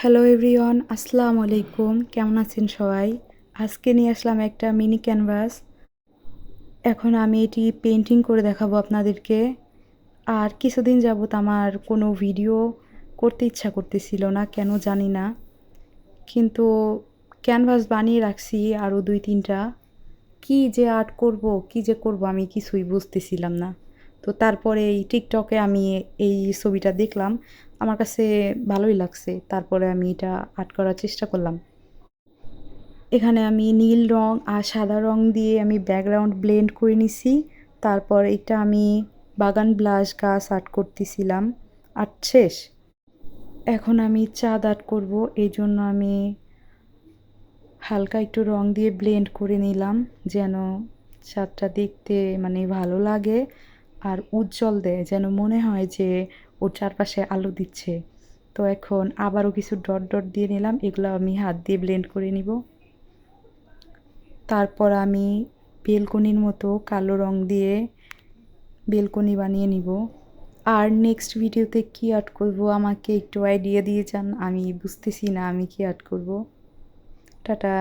Hello everyone, আসসালামু আলাইকুম। কেমন আছেন সবাই? আজকে নিয়ে আসলাম একটা মিনি ক্যানভাস। এখন আমি এটি পেইন্টিং করে দেখাবো আপনাদেরকে। আর কিছুদিন যাবত আমার কোনো ভিডিও করতে ইচ্ছা করতেছিল না, কেন জানি না। কিন্তু ক্যানভাস বানিয়ে রাখছি আরও ২-৩টা। কি যে আর্ট করব, কি যে করব আমি কিছুই বুঝতেছিলাম না। তো তারপরে এই টিকটকে আমি এই ছবিটা দেখলাম। আমার কাছে ভালোই লাগছে। তারপরে আমি এটা আর্ট করার চেষ্টা করলাম। এখানে আমি নীল রং আর সাদা রং দিয়ে আমি ব্যাকগ্রাউন্ড ব্লেন্ড করে নিছি। তারপর এটা আমি বাগান ব্লাশ গাছ আর্ট করতেছিলাম। আর্ট শেষ। এখন আমি চাঁদ আর্ট করব। এইজন্য আমি হালকা একটু রং দিয়ে ব্লেন্ড করে নিলাম যেন চাঁদটা দেখতে মানে ভালো লাগে আর উজ্জ্বল দেয়, যেন মনে হয় যে ওর চারপাশে আলো দিচ্ছে। তো এখন আবারও কিছু ডট ডট দিয়ে নিলাম। এগুলো আমি হাত দিয়ে ব্লেন্ড করে নিব। তারপর আমি বেলকনির মতো কালো রং দিয়ে বেলকনি বানিয়ে নিব। আর নেক্সট ভিডিওতে কী আর্ট করব আমাকে একটু আইডিয়া দিয়ে যান, আমি বুঝতেছি না আমি কী আর্ট করব। টাটা।